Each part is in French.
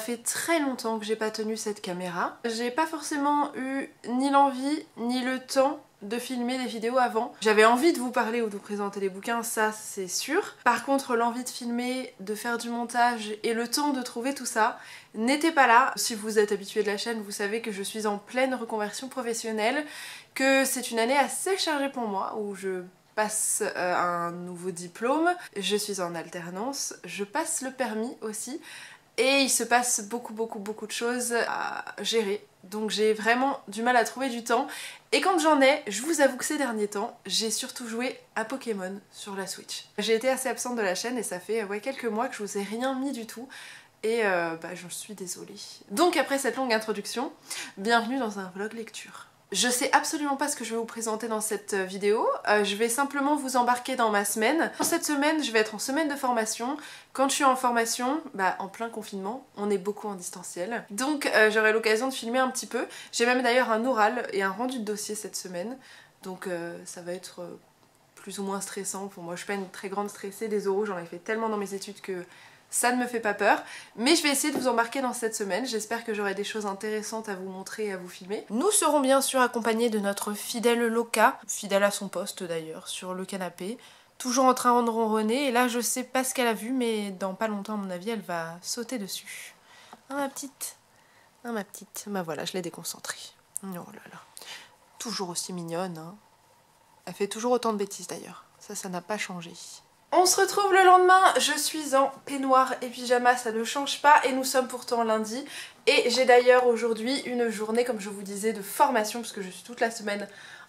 fait très longtemps que j'ai pas tenu cette caméra. J'ai pas forcément eu ni l'envie ni le temps de filmer des vidéos avant. J'avais envie de vous parler ou de vous présenter les bouquins, ça c'est sûr. Par contre l'envie de filmer, de faire du montage et le temps de trouver tout ça n'était pas là. Si vous êtes habitué de la chaîne, vous savez que je suis en pleine reconversion professionnelle, que c'est une année assez chargée pour moi où je passe un nouveau diplôme, je suis en alternance, je passe le permis aussi. Et il se passe beaucoup de choses à gérer. Donc j'ai vraiment du mal à trouver du temps. Et quand j'en ai, je vous avoue que ces derniers temps, j'ai surtout joué à Pokémon sur la Switch. J'ai été assez absente de la chaîne et ça fait quelques mois que je vous ai rien mis du tout. Et j'en suis désolée. Donc après cette longue introduction, bienvenue dans un vlog lecture. Je sais absolument pas ce que je vais vous présenter dans cette vidéo, je vais simplement vous embarquer dans ma semaine. Dans cette semaine, je vais être en semaine de formation. Quand je suis en formation, en plein confinement, on est beaucoup en distanciel. Donc j'aurai l'occasion de filmer un petit peu. J'ai même d'ailleurs un oral et un rendu de dossier cette semaine. Donc ça va être plus ou moins stressant pour moi. Je suis pas une très grande stressée, des oraux, j'en ai fait tellement dans mes études que ça ne me fait pas peur, mais je vais essayer de vous embarquer dans cette semaine. J'espère que j'aurai des choses intéressantes à vous montrer et à vous filmer. Nous serons bien sûr accompagnés de notre fidèle Loka, fidèle à son poste d'ailleurs, sur le canapé, toujours en train de ronronner, et là je sais pas ce qu'elle a vu, mais dans pas longtemps à mon avis elle va sauter dessus. Ah ma petite, ah ma petite, bah voilà, je l'ai déconcentrée. Oh là là, toujours aussi mignonne, hein. Elle fait toujours autant de bêtises d'ailleurs, ça n'a pas changé. On se retrouve le lendemain, je suis en peignoir et pyjama, ça ne change pas et nous sommes pourtant lundi. Et j'ai d'ailleurs aujourd'hui une journée, comme je vous disais, de formation puisque je suis toute la semaine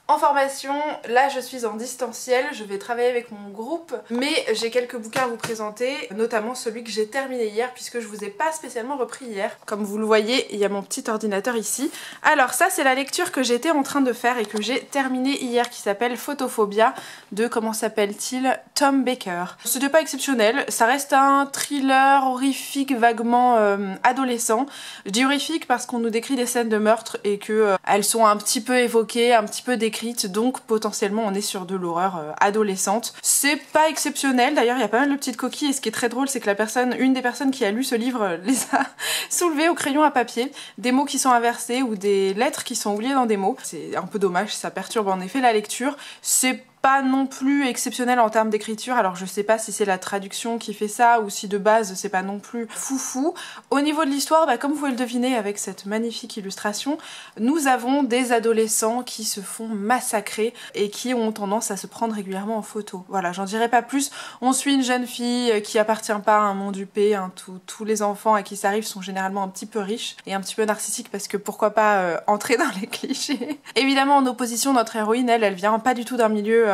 en formation. Là je suis en distanciel, je vais travailler avec mon groupe, mais j'ai quelques bouquins à vous présenter, notamment celui que j'ai terminé hier puisque je vous ai pas spécialement repris hier. Comme vous le voyez, il y a mon petit ordinateur ici. Alors ça c'est la lecture que j'étais en train de faire et que j'ai terminée hier qui s'appelle Photophobia de, comment s'appelle-t-il, Tom Baker. C'était pas exceptionnel, ça reste un thriller horrifique vaguement adolescent. Je dis horrifique parce qu'on nous décrit des scènes de meurtre et que elles sont un petit peu évoquées, un petit peu décrites, donc potentiellement on est sur de l'horreur adolescente. C'est pas exceptionnel, d'ailleurs il y a pas mal de petites coquilles et ce qui est très drôle c'est que une des personnes qui a lu ce livre les a soulevées au crayon à papier, des mots qui sont inversés ou des lettres qui sont oubliées dans des mots. C'est un peu dommage, ça perturbe en effet la lecture. C'est pas non plus exceptionnel en termes d'écriture, alors je sais pas si c'est la traduction qui fait ça ou si de base c'est pas non plus foufou. Au niveau de l'histoire, comme vous pouvez le deviner avec cette magnifique illustration, nous avons des adolescents qui se font massacrer et qui ont tendance à se prendre régulièrement en photo. Voilà, j'en dirai pas plus. On suit une jeune fille qui appartient pas à un monde huppé, hein, tous les enfants à qui ça arrive sont généralement un petit peu riches et un petit peu narcissiques parce que pourquoi pas entrer dans les clichés. Évidemment en opposition, notre héroïne, elle vient pas du tout d'un milieu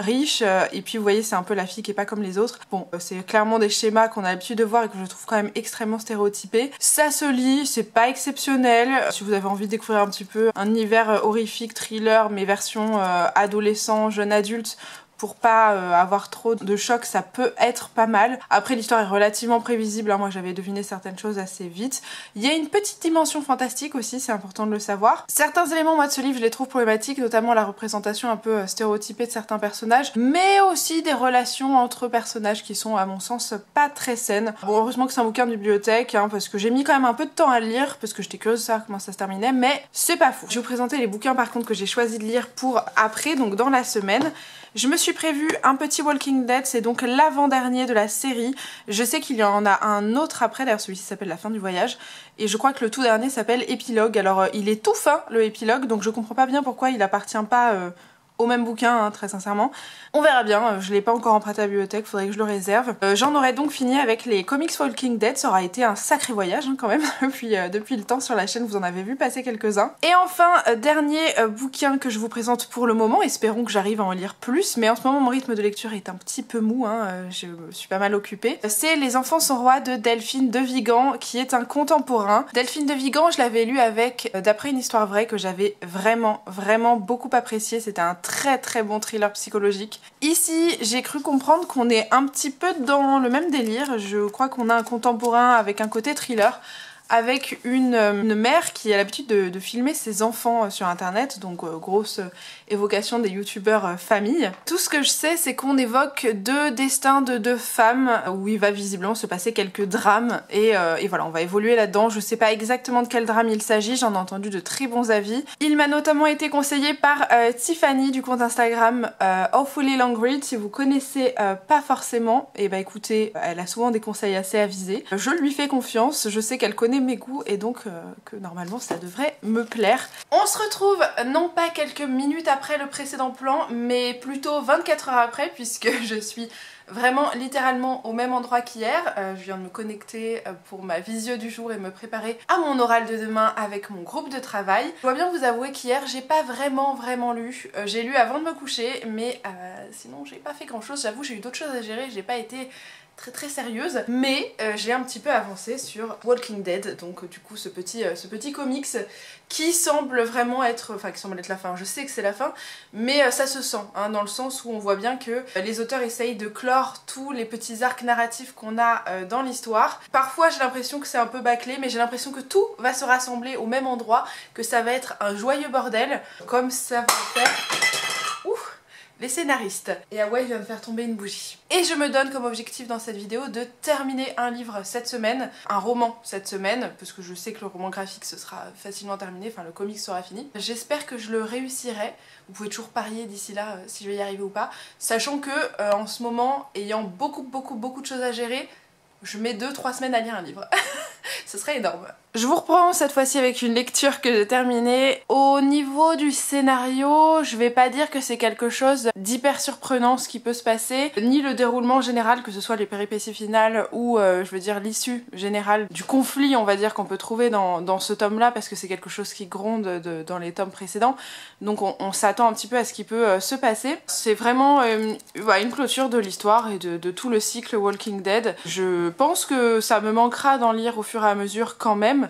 riche, et puis vous voyez c'est un peu la fille qui est pas comme les autres. Bon, c'est clairement des schémas qu'on a l'habitude de voir et que je trouve quand même extrêmement stéréotypés. Ça se lit, c'est pas exceptionnel. Si vous avez envie de découvrir un petit peu un univers horrifique, thriller, mais version adolescent, jeune adulte, pour pas avoir trop de choc, ça peut être pas mal. Après l'histoire est relativement prévisible, hein. Moi j'avais deviné certaines choses assez vite. Il y a une petite dimension fantastique aussi, c'est important de le savoir. Certains éléments moi de ce livre je les trouve problématiques, notamment la représentation un peu stéréotypée de certains personnages, mais aussi des relations entre personnages qui sont à mon sens pas très saines. Bon, heureusement que c'est un bouquin de bibliothèque, hein, parce que j'ai mis quand même un peu de temps à le lire, parce que j'étais curieuse de savoir comment ça se terminait, mais c'est pas fou. Je vais vous présenter les bouquins par contre que j'ai choisi de lire pour après, donc dans la semaine. Je me suis prévu un petit Walking Dead, c'est donc l'avant-dernier de la série. Je sais qu'il y en a un autre après, d'ailleurs celui-ci s'appelle La fin du voyage. Et je crois que le tout dernier s'appelle Épilogue. Alors il est tout fin le épilogue, donc je comprends pas bien pourquoi il appartient pas au même bouquin, hein, très sincèrement. On verra bien, je l'ai pas encore emprunté à la bibliothèque, faudrait que je le réserve. J'en aurais donc fini avec les comics Walking Dead, ça aura été un sacré voyage hein, quand même, depuis le temps sur la chaîne, vous en avez vu passer quelques-uns. Et enfin, dernier bouquin que je vous présente pour le moment, espérons que j'arrive à en lire plus, mais en ce moment mon rythme de lecture est un petit peu mou, hein, je suis pas mal occupée. C'est Les enfants sont rois de Delphine de Vigan, qui est un contemporain. Delphine de Vigan, je l'avais lu avec D'après une histoire vraie, que j'avais vraiment beaucoup apprécié, c'était un très bon thriller psychologique. Ici, j'ai cru comprendre qu'on est un petit peu dans le même délire. Je crois qu'on a un contemporain avec un côté thriller. avec une mère qui a l'habitude de filmer ses enfants sur internet, donc grosse évocation des youtubeurs famille. Tout ce que je sais, c'est qu'on évoque deux destins de deux femmes où il va visiblement se passer quelques drames et voilà, on va évoluer là-dedans. Je sais pas exactement de quel drame il s'agit, j'en ai entendu de très bons avis. Il m'a notamment été conseillé par Tiffany du compte Instagram Awfully Long Read. Si vous connaissez pas forcément, et bah écoutez, elle a souvent des conseils assez avisés. Je lui fais confiance, je sais qu'elle connaît mes goûts et donc que normalement ça devrait me plaire. On se retrouve non pas quelques minutes après le précédent plan, mais plutôt 24 heures après, puisque je suis vraiment littéralement au même endroit qu'hier. Je viens de me connecter pour ma visio du jour et me préparer à mon oral de demain avec mon groupe de travail. Je dois bien vous avouer qu'hier j'ai pas vraiment lu. J'ai lu avant de me coucher, mais sinon j'ai pas fait grand chose. J'avoue, j'ai eu d'autres choses à gérer, j'ai pas été très sérieuse, mais j'ai un petit peu avancé sur Walking Dead, donc du coup ce petit comics qui semble vraiment être, enfin qui semble être la fin, je sais que c'est la fin, mais ça se sent, hein, dans le sens où on voit bien que les auteurs essayent de clore tous les petits arcs narratifs qu'on a dans l'histoire. Parfois j'ai l'impression que c'est un peu bâclé, mais j'ai l'impression que tout va se rassembler au même endroit, que ça va être un joyeux bordel, comme ça va faire... les scénaristes. Et Hawaii vient de faire tomber une bougie. Et je me donne comme objectif dans cette vidéo de terminer un livre cette semaine, un roman cette semaine, parce que je sais que le roman graphique ce sera facilement terminé, enfin le comic sera fini. J'espère que je le réussirai. Vous pouvez toujours parier d'ici là si je vais y arriver ou pas, sachant que en ce moment, ayant beaucoup de choses à gérer, je mets 2-3 semaines à lire un livre. Ce serait énorme. Je vous reprends cette fois-ci avec une lecture que j'ai terminée. Au niveau du scénario, je vais pas dire que c'est quelque chose d'hyper surprenant ce qui peut se passer, ni le déroulement général, que ce soit les péripéties finales ou je veux dire l'issue générale du conflit, on va dire, qu'on peut trouver dans ce tome-là, parce que c'est quelque chose qui gronde dans les tomes précédents. Donc on s'attend un petit peu à ce qui peut se passer. C'est vraiment une clôture de l'histoire et de tout le cycle Walking Dead. Je pense que ça me manquera d'en lire au fur et à mesure quand même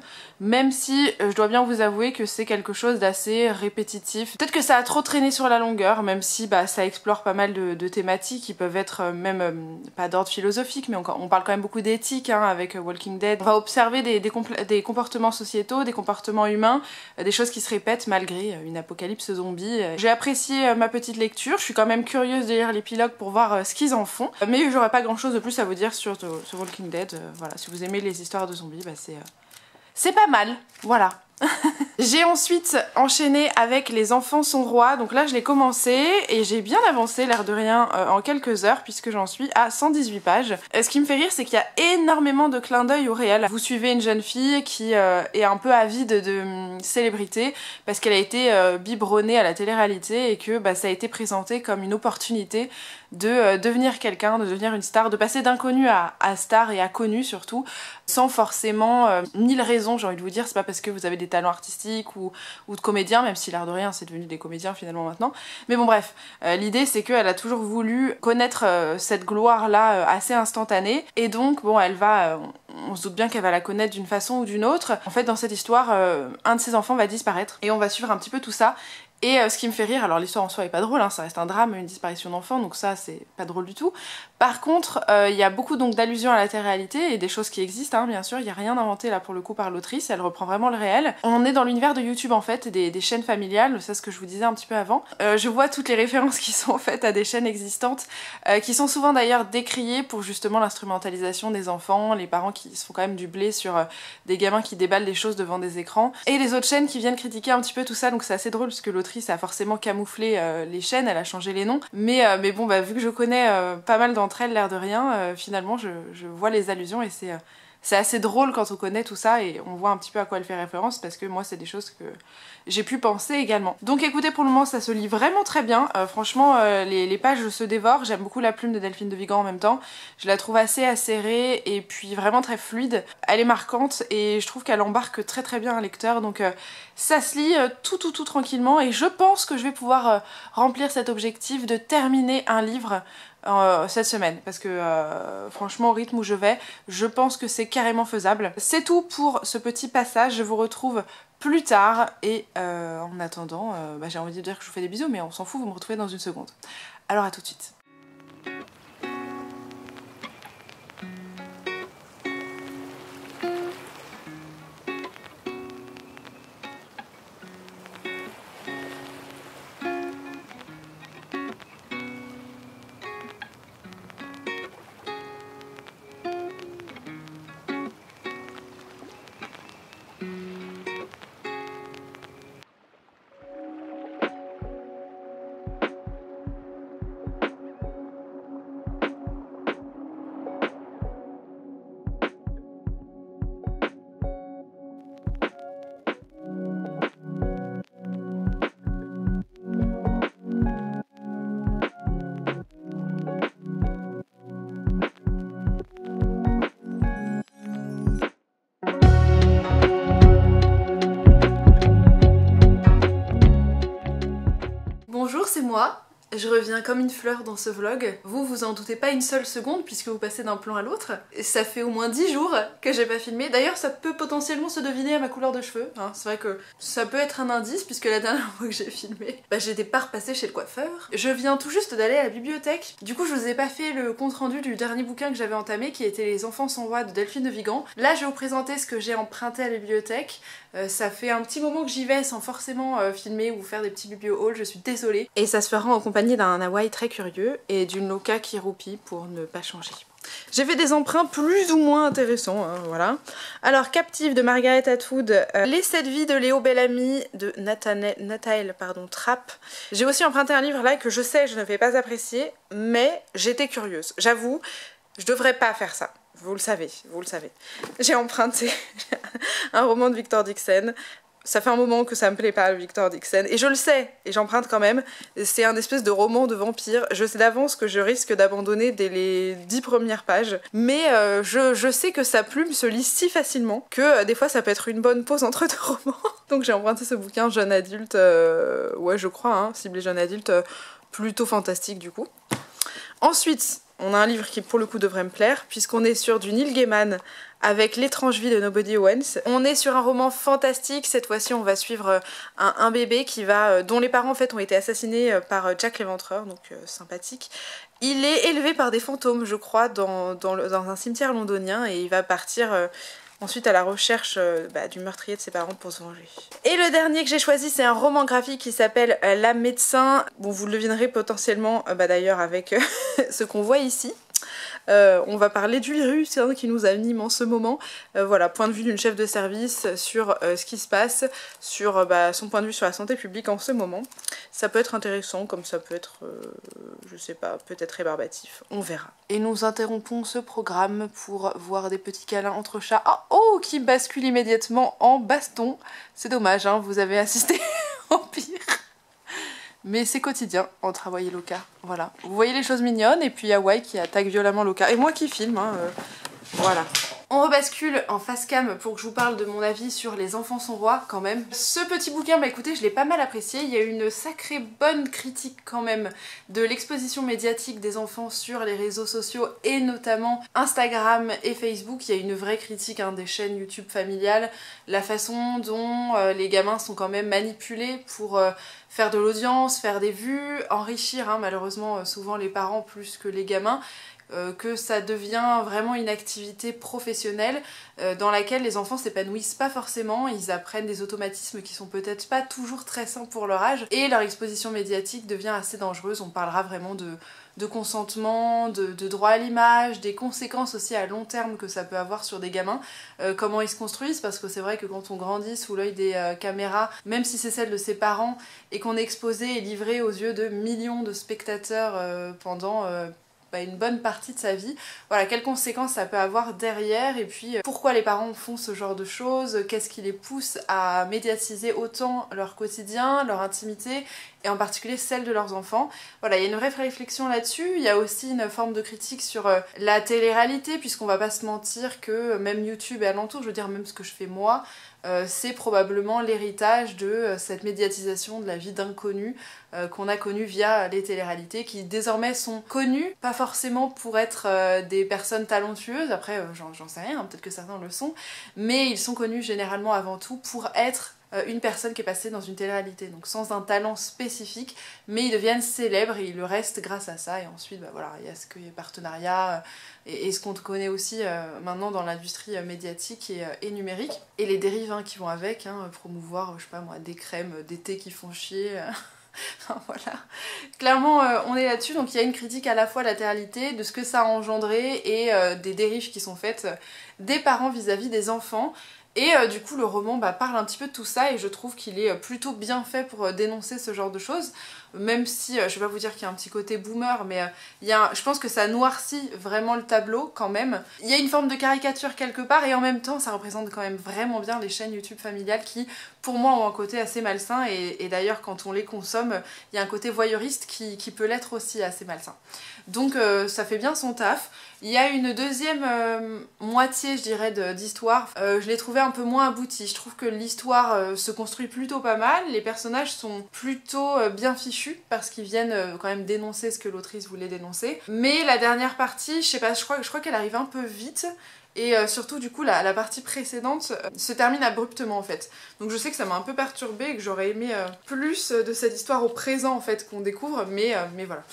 si je dois bien vous avouer que c'est quelque chose d'assez répétitif. Peut-être que ça a trop traîné sur la longueur, même si ça explore pas mal de thématiques qui peuvent être même pas d'ordre philosophique, mais on parle quand même beaucoup d'éthique hein, avec Walking Dead. On va observer des comportements sociétaux, des comportements humains, des choses qui se répètent malgré une apocalypse zombie. J'ai apprécié ma petite lecture, je suis quand même curieuse de lire l'épilogue pour voir ce qu'ils en font, mais j'aurais pas grand chose de plus à vous dire sur Walking Dead. Voilà, si vous aimez les histoires de zombies, c'est pas mal, voilà. J'ai ensuite enchaîné avec Les Enfants sont rois, donc là je l'ai commencé et j'ai bien avancé l'air de rien en quelques heures puisque j'en suis à 118 pages. Ce qui me fait rire c'est qu'il y a énormément de clins d'œil au réel. Vous suivez une jeune fille qui est un peu avide de célébrité parce qu'elle a été biberonnée à la télé-réalité et que ça a été présenté comme une opportunité de devenir quelqu'un, de devenir une star, de passer d'inconnu à star et à connu surtout, sans forcément mille raisons, j'ai envie de vous dire. C'est pas parce que vous avez des talents artistiques ou de comédiens, même si l'air de rien c'est devenu des comédiens finalement maintenant. Mais bon bref, l'idée c'est qu'elle a toujours voulu connaître cette gloire là assez instantanée et donc bon elle va, on se doute bien qu'elle va la connaître d'une façon ou d'une autre. En fait dans cette histoire, un de ses enfants va disparaître et on va suivre un petit peu tout ça. Et ce qui me fait rire, alors l'histoire en soi est pas drôle, hein, ça reste un drame, une disparition d'enfant, donc ça c'est pas drôle du tout. Par contre, il y a beaucoup donc d'allusions à la télé-réalité et des choses qui existent, hein, bien sûr, il n'y a rien inventé là pour le coup par l'autrice, elle reprend vraiment le réel. On est dans l'univers de YouTube en fait, des chaînes familiales, c'est ce que je vous disais un petit peu avant. Je vois toutes les références qui sont faites à des chaînes existantes, qui sont souvent d'ailleurs décriées pour justement l'instrumentalisation des enfants, les parents qui se font quand même du blé sur des gamins qui déballent des choses devant des écrans, et les autres chaînes qui viennent critiquer un petit peu tout ça, donc c'est assez drôle parce que l'autrice a forcément camouflé les chaînes, elle a changé les noms, mais bon vu que je connais pas mal d'entre elles l'air de rien, finalement je vois les allusions et c'est assez drôle quand on connaît tout ça et on voit un petit peu à quoi elle fait référence parce que moi c'est des choses que j'ai pu penser également. Donc écoutez, pour le moment ça se lit vraiment très bien, franchement les pages se dévorent, j'aime beaucoup la plume de Delphine de Vigan en même temps, je la trouve assez acérée et puis vraiment très fluide, elle est marquante et je trouve qu'elle embarque très bien un lecteur, donc ça se lit tout tranquillement et je pense que je vais pouvoir remplir cet objectif de terminer un livre cette semaine parce que franchement au rythme où je vais, je pense que c'est carrément faisable. C'est tout pour ce petit passage, je vous retrouve plus tard et en attendant j'ai envie de dire que je vous fais des bisous mais on s'en fout, vous me retrouvez dans une seconde. Alors à tout de suite. Bonjour, c'est moi. Je reviens comme une fleur dans ce vlog. Vous en doutez pas une seule seconde puisque vous passez d'un plan à l'autre. Ça fait au moins 10 jours que j'ai pas filmé. D'ailleurs, ça peut potentiellement se deviner à ma couleur de cheveux. Hein. C'est vrai que ça peut être un indice puisque la dernière fois que j'ai filmé, j'étais pas repassée chez le coiffeur. Je viens tout juste d'aller à la bibliothèque. Du coup, je vous ai pas fait le compte rendu du dernier bouquin que j'avais entamé qui était Les Enfants sans voix de Delphine de Vigan. Là, je vais vous présenter ce que j'ai emprunté à la bibliothèque. Ça fait un petit moment que j'y vais sans forcément filmer ou faire des petits biblio-hauls, je suis désolée. Et ça se fera en compagnie d'un Hawaï très curieux et d'une Loca qui roupille pour ne pas changer. J'ai fait des emprunts plus ou moins intéressants, hein, voilà. Alors, Captive de Margaret Atwood, Les 7 vies de Léo Bellamy de Nathanaël Trapp. J'ai aussi emprunté un livre là que je sais je ne vais pas apprécier, mais j'étais curieuse. J'avoue, je devrais pas faire ça. Vous le savez, vous le savez. J'ai emprunté un roman de Victor Dixon. Ça fait un moment que ça me plaît pas, le Victor Dixon. Et je le sais, et j'emprunte quand même. C'est un espèce de roman de vampire. Je sais d'avance que je risque d'abandonner dès les 10 premières pages. Mais je sais que sa plume se lit si facilement que des fois ça peut être une bonne pause entre deux romans. Donc j'ai emprunté ce bouquin jeune adulte, ouais je crois, hein, ciblé jeune adulte, plutôt fantastique du coup. Ensuite, on a un livre qui pour le coup devrait me plaire, puisqu'on est sur du Neil Gaiman avec L'étrange vie de Nobody Owens. On est sur un roman fantastique, cette fois-ci on va suivre un bébé dont les parents en fait ont été assassinés par Jack l'Éventreur, donc sympathique. Il est élevé par des fantômes, je crois, dans un cimetière londonien et il va partir... ensuite à la recherche du meurtrier de ses parents pour se venger. Et le dernier que j'ai choisi c'est un roman graphique qui s'appelle La médecin. Bon vous le devinerez potentiellement d'ailleurs avec ce qu'on voit ici. On va parler du virus qui nous anime en ce moment. Voilà, point de vue d'une chef de service sur ce qui se passe, sur son point de vue sur la santé publique en ce moment. Ça peut être intéressant comme ça peut être, je sais pas, peut-être rébarbatif. On verra. Et nous interrompons ce programme pour voir des petits câlins entre chats. Oh, qui bascule immédiatement en baston. C'est dommage, hein, vous avez assisté au pire. Mais c'est quotidien entre Hawaï et Loca, voilà. Vous voyez les choses mignonnes et puis Hawaï qui attaque violemment Loca. Et moi qui filme, hein, voilà. On rebascule en face cam pour que je vous parle de mon avis sur Les Enfants sans voix quand même. Ce petit bouquin, écoutez, je l'ai pas mal apprécié. Il y a eu une sacrée bonne critique quand même de l'exposition médiatique des enfants sur les réseaux sociaux et notamment Instagram et Facebook. Il y a une vraie critique des chaînes YouTube familiales, la façon dont les gamins sont quand même manipulés pour faire de l'audience, faire des vues, enrichir malheureusement souvent les parents plus que les gamins. Que ça devient vraiment une activité professionnelle dans laquelle les enfants s'épanouissent pas forcément, ils apprennent des automatismes qui sont peut-être pas toujours très sains pour leur âge et leur exposition médiatique devient assez dangereuse. On parlera vraiment de consentement, de droit à l'image, des conséquences aussi à long terme que ça peut avoir sur des gamins, comment ils se construisent, parce que c'est vrai que quand on grandit sous l'œil des caméras, même si c'est celle de ses parents, et qu'on est exposé et livré aux yeux de millions de spectateurs pendant... une bonne partie de sa vie, voilà, quelles conséquences ça peut avoir derrière et puis pourquoi les parents font ce genre de choses, qu'est-ce qui les pousse à médiatiser autant leur quotidien, leur intimité et en particulier celle de leurs enfants. Voilà, il y a une vraie réflexion là-dessus, il y a aussi une forme de critique sur la télé-réalité puisqu'on va pas se mentir que même YouTube et alentour, je veux dire même ce que je fais moi, c'est probablement l'héritage de cette médiatisation de la vie d'inconnus qu'on a connu via les téléréalités qui désormais sont connues, pas forcément pour être des personnes talentueuses, après j'en sais rien, peut-être que certains le sont, mais ils sont connus généralement avant tout pour être une personne qui est passée dans une télé-réalité, donc sans un talent spécifique, mais ils deviennent célèbres et ils le restent grâce à ça, et ensuite voilà, il y a ce qu'il y a partenariat et ce qu'on connaît aussi maintenant dans l'industrie médiatique et numérique, et les dérives qui vont avec, promouvoir, je sais pas moi, des crèmes, des thés qui font chier... Voilà, clairement on est là-dessus, donc il y a une critique à la fois de la télé-réalité, de ce que ça a engendré et des dérives qui sont faites des parents vis-à-vis des enfants. Et du coup le roman parle un petit peu de tout ça et je trouve qu'il est plutôt bien fait pour dénoncer ce genre de choses, même si je vais pas vous dire qu'il y a un petit côté boomer, mais je pense que ça noircit vraiment le tableau quand même. Il y a une forme de caricature quelque part et en même temps ça représente quand même vraiment bien les chaînes YouTube familiales qui pour moi ont un côté assez malsain et d'ailleurs quand on les consomme il y a un côté voyeuriste qui peut l'être aussi assez malsain. Donc ça fait bien son taf. Il y a une deuxième moitié je dirais d'histoire, je l'ai trouvée un peu moins abouti. Je trouve que l'histoire se construit plutôt pas mal, les personnages sont plutôt bien fichus parce qu'ils viennent quand même dénoncer ce que l'autrice voulait dénoncer. Mais la dernière partie, je sais pas, je crois qu'elle arrive un peu vite. Et surtout du coup la partie précédente se termine abruptement en fait. Donc je sais que ça m'a un peu perturbée et que j'aurais aimé plus de cette histoire au présent en fait qu'on découvre, mais voilà.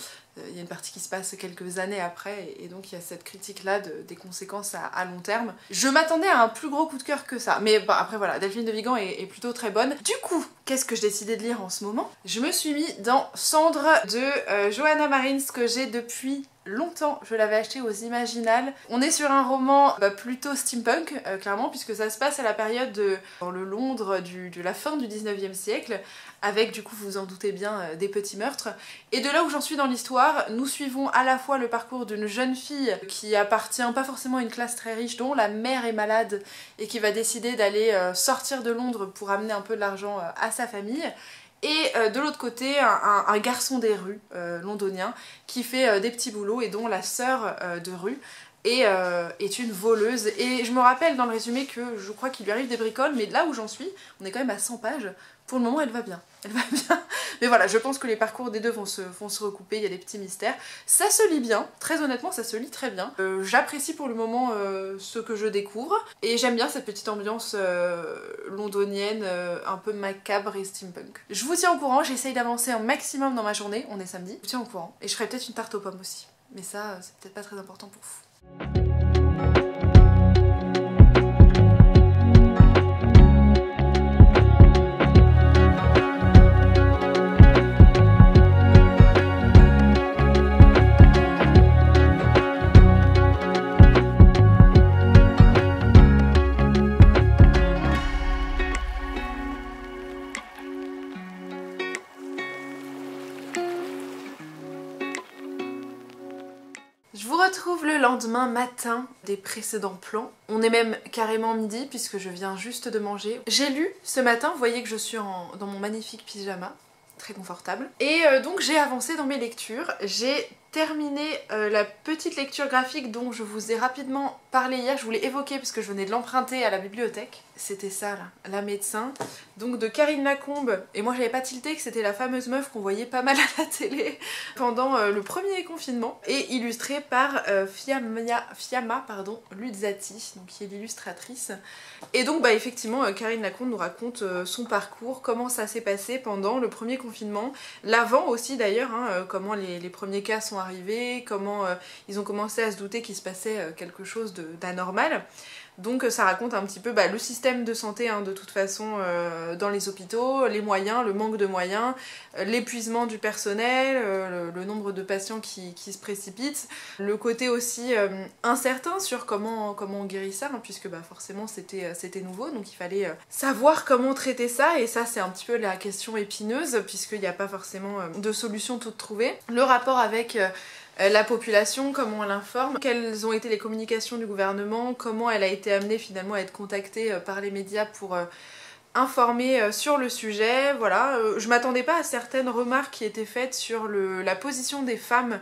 Il y a une partie qui se passe quelques années après et donc il y a cette critique là des conséquences à long terme. Je m'attendais à un plus gros coup de cœur que ça, mais bah, après voilà, Delphine de Vigan est plutôt très bonne. Du coup, qu'est-ce que j'ai décidé de lire en ce moment? Je me suis mis dans Cendre de Johanna Marins que j'ai depuis longtemps. Je l'avais acheté aux Imaginales. On est sur un roman plutôt steampunk, clairement, puisque ça se passe à la période dans le Londres de la fin du 19e siècle, avec du coup, vous vous en doutez bien, des petits meurtres. Et de là où j'en suis dans l'histoire, nous suivons à la fois le parcours d'une jeune fille qui appartient pas forcément à une classe très riche, dont la mère est malade et qui va décider d'aller sortir de Londres pour amener un peu de l'argent à sa famille. Et de l'autre côté, un garçon des rues londonien qui fait des petits boulots et dont la sœur de rue est une voleuse. Et je me rappelle dans le résumé que je crois qu'il lui arrive des bricoles, mais là où j'en suis, on est quand même à 100 pages. Pour le moment, elle va bien. Elle va bien. Mais voilà, je pense que les parcours des deux vont se recouper, il y a des petits mystères. Ça se lit bien, très honnêtement, ça se lit très bien. J'apprécie pour le moment ce que je découvre. Et j'aime bien cette petite ambiance londonienne, un peu macabre et steampunk. Je vous tiens au courant, j'essaye d'avancer un maximum dans ma journée. On est samedi. Je vous tiens au courant. Et je ferai peut-être une tarte aux pommes aussi. Mais ça, c'est peut-être pas très important pour vous. Je vous retrouve le lendemain matin des précédents plans. On est même carrément midi puisque je viens juste de manger. J'ai lu ce matin, vous voyez que je suis dans mon magnifique pyjama, très confortable. Et donc j'ai avancé dans mes lectures. J'ai terminé la petite lecture graphique dont je vous ai rapidement parlé hier. Je voulais évoquer parce que je venais de l'emprunter à la bibliothèque. C'était ça là, La médecin. Donc de Karine Lacombe. Et moi j'avais pas tilté que c'était la fameuse meuf qu'on voyait pas mal à la télé pendant le premier confinement. Et illustrée par Fiamma Luzzati, donc qui est l'illustratrice. Et donc bah effectivement Karine Lacombe nous raconte son parcours, comment ça s'est passé pendant le premier confinement. L'avant aussi d'ailleurs, hein, comment les premiers cas sont arrivés, comment ils ont commencé à se douter qu'il se passait quelque chose d'anormal. Donc ça raconte un petit peu le système de santé hein, de toute façon dans les hôpitaux, les moyens, le manque de moyens, l'épuisement du personnel, le nombre de patients qui se précipitent, le côté aussi incertain sur comment on guérit ça, hein, puisque forcément c'était nouveau, donc il fallait savoir comment traiter ça, et ça c'est un petit peu la question épineuse, puisqu'il n'y a pas forcément de solution toute trouvée. Le rapport avec la population, comment on l'informe, quelles ont été les communications du gouvernement, comment elle a été amenée finalement à être contactée par les médias pour informer sur le sujet, voilà. Je m'attendais pas à certaines remarques qui étaient faites sur la position des femmes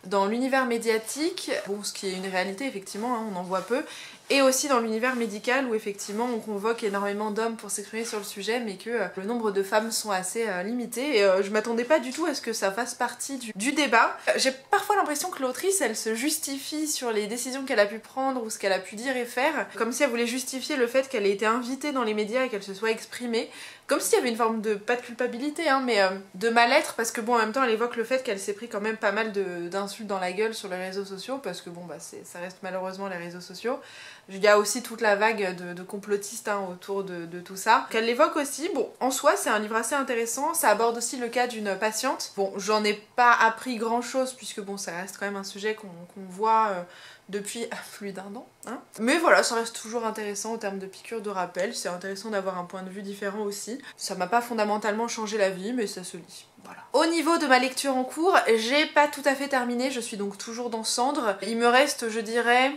dans l'univers médiatique, bon, ce qui est une réalité effectivement, hein, on en voit peu, et aussi dans l'univers médical où effectivement on convoque énormément d'hommes pour s'exprimer sur le sujet mais que le nombre de femmes sont assez limité, et je m'attendais pas du tout à ce que ça fasse partie du débat. J'ai parfois l'impression que l'autrice elle se justifie sur les décisions qu'elle a pu prendre ou ce qu'elle a pu dire et faire, comme si elle voulait justifier le fait qu'elle ait été invitée dans les médias et qu'elle se soit exprimée, comme s'il y avait une forme de, pas de culpabilité hein, mais de mal-être, parce que bon en même temps elle évoque le fait qu'elle s'est pris quand même pas mal d'insultes dans la gueule sur les réseaux sociaux, parce que bon ça reste malheureusement les réseaux sociaux. Il y a aussi toute la vague de complotistes hein, autour de tout ça. Qu'elle l'évoque aussi, bon en soi c'est un livre assez intéressant, ça aborde aussi le cas d'une patiente. Bon j'en ai pas appris grand chose puisque bon ça reste quand même un sujet qu'on voit depuis plus d'1 an. Hein. Mais voilà, ça reste toujours intéressant en termes de piqûres de rappel, c'est intéressant d'avoir un point de vue différent aussi. Ça m'a pas fondamentalement changé la vie, mais ça se lit. Voilà. Au niveau de ma lecture en cours, j'ai pas tout à fait terminé, je suis donc toujours dans Cendre. Il me reste, je dirais,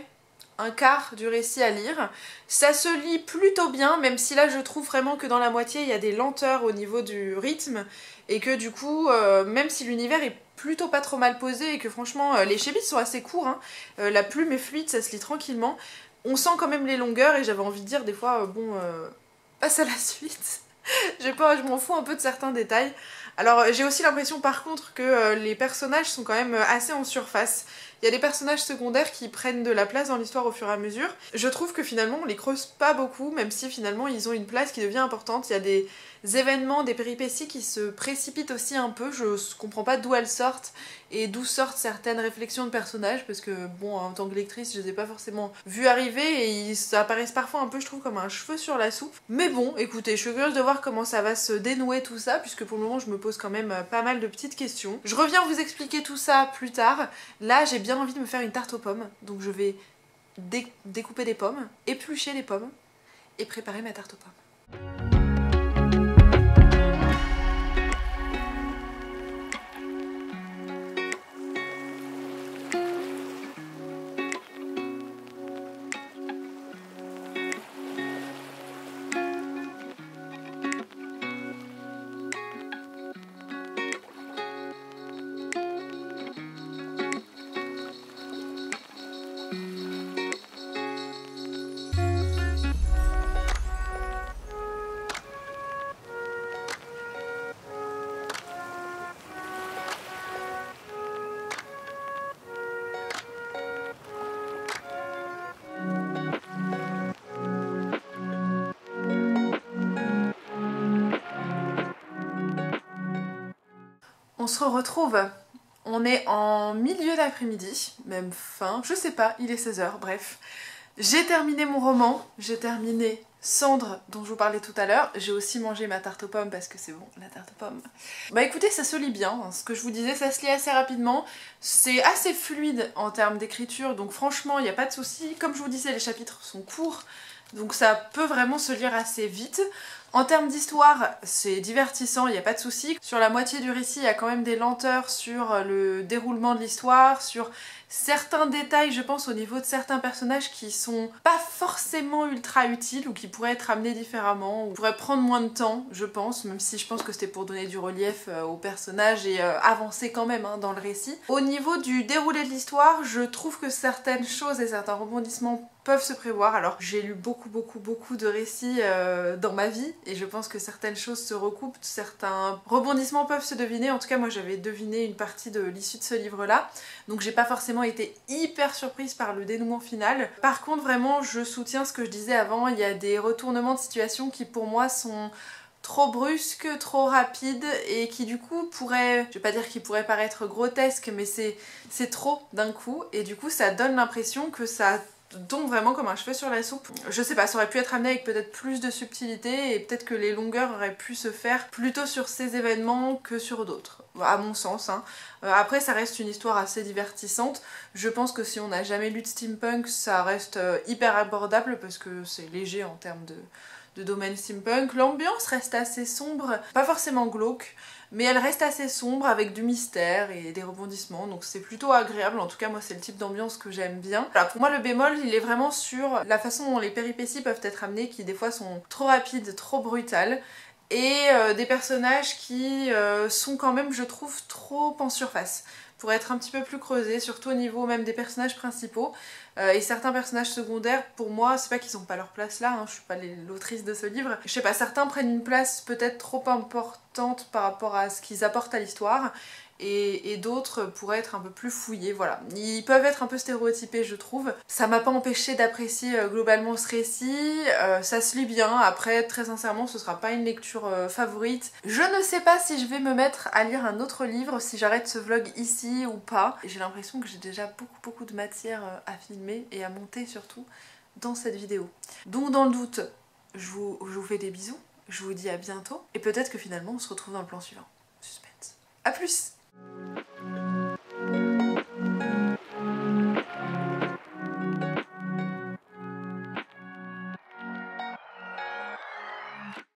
un quart du récit à lire. Ça se lit plutôt bien, même si là je trouve vraiment que dans la moitié il y a des lenteurs au niveau du rythme, et que du coup, même si l'univers est plutôt pas trop mal posé et que franchement les chapitres sont assez courts, hein, la plume est fluide, ça se lit tranquillement, On sent quand même les longueurs et j'avais envie de dire des fois, bon, passe à la suite. Je m'en fous un peu de certains détails. Alors j'ai aussi l'impression par contre que les personnages sont quand même assez en surface. Il y a des personnages secondaires qui prennent de la place dans l'histoire au fur et à mesure. Je trouve que finalement on les creuse pas beaucoup, même si finalement ils ont une place qui devient importante. Il y a des événements, des péripéties qui se précipitent aussi un peu. Je comprends pas d'où elles sortent et d'où sortent certaines réflexions de personnages, parce que bon, en tant que lectrice, je les ai pas forcément vues arriver et ils apparaissent parfois un peu, je trouve, comme un cheveu sur la soupe. Mais bon, écoutez, je suis curieuse de voir comment ça va se dénouer tout ça, puisque pour le moment je me pose quand même pas mal de petites questions. Je reviens vous expliquer tout ça plus tard. Là, j'ai bien envie de me faire une tarte aux pommes, donc je vais découper des pommes, éplucher les pommes et préparer ma tarte aux pommes. On se retrouve, on est en milieu d'après-midi, même fin, je sais pas, il est 16h, bref. J'ai terminé mon roman, j'ai terminé Cendre dont je vous parlais tout à l'heure, j'ai aussi mangé ma tarte aux pommes parce que c'est bon, la tarte aux pommes. Bah écoutez, ça se lit bien, hein. Ce que je vous disais, ça se lit assez rapidement, c'est assez fluide en termes d'écriture, donc franchement il n'y a pas de souci. Comme je vous disais, les chapitres sont courts, donc ça peut vraiment se lire assez vite. En termes d'histoire, c'est divertissant, il n'y a pas de souci. Sur la moitié du récit, il y a quand même des lenteurs sur le déroulement de l'histoire, sur certains détails, je pense, au niveau de certains personnages qui sont pas forcément ultra utiles ou qui pourraient être amenés différemment, ou pourraient prendre moins de temps, je pense, même si je pense que c'était pour donner du relief aux personnages et avancer quand même dans le récit. Au niveau du déroulé de l'histoire, je trouve que certaines choses et certains rebondissements peuvent se prévoir. Alors j'ai lu beaucoup de récits dans ma vie et je pense que certaines choses se recoupent, certains rebondissements peuvent se deviner. En tout cas moi j'avais deviné une partie de l'issue de ce livre là, donc j'ai pas forcément été hyper surprise par le dénouement final. Par contre vraiment je soutiens ce que je disais avant, il y a des retournements de situation qui pour moi sont trop brusques, trop rapides et qui du coup pourraient, je vais pas dire qu'ils pourraient paraître grotesques, mais c'est trop d'un coup et du coup ça donne l'impression que ça tombe vraiment comme un cheveu sur la soupe. Je sais pas, ça aurait pu être amené avec peut-être plus de subtilité et peut-être que les longueurs auraient pu se faire plutôt sur ces événements que sur d'autres, à mon sens. Après ça reste une histoire assez divertissante. Je pense que si on n'a jamais lu de steampunk, ça reste hyper abordable parce que c'est léger en termes de domaine steampunk. L'ambiance reste assez sombre, pas forcément glauque, mais elle reste assez sombre avec du mystère et des rebondissements, donc c'est plutôt agréable. En tout cas moi c'est le type d'ambiance que j'aime bien. Voilà, pour moi le bémol il est vraiment sur la façon dont les péripéties peuvent être amenées, qui des fois sont trop rapides, trop brutales, et des personnages qui sont quand même, je trouve, trop en surface, pour être un petit peu plus creusés, surtout au niveau même des personnages principaux. Et certains personnages secondaires, pour moi, c'est pas qu'ils ont pas leur place là, je suis pas l'autrice de ce livre. Je sais pas, certains prennent une place peut-être trop importante par rapport à ce qu'ils apportent à l'histoire, et d'autres pourraient être un peu plus fouillés, voilà. Ils peuvent être un peu stéréotypés, je trouve. Ça m'a pas empêché d'apprécier globalement ce récit, ça se lit bien. Après, très sincèrement, ce sera pas une lecture favorite. Je ne sais pas si je vais me mettre à lire un autre livre, si j'arrête ce vlog ici ou pas. J'ai l'impression que j'ai déjà beaucoup de matière à filmer et à monter surtout dans cette vidéo. Donc dans le doute, je vous fais des bisous, je vous dis à bientôt, et peut-être que finalement on se retrouve dans le plan suivant. Suspense. A plus!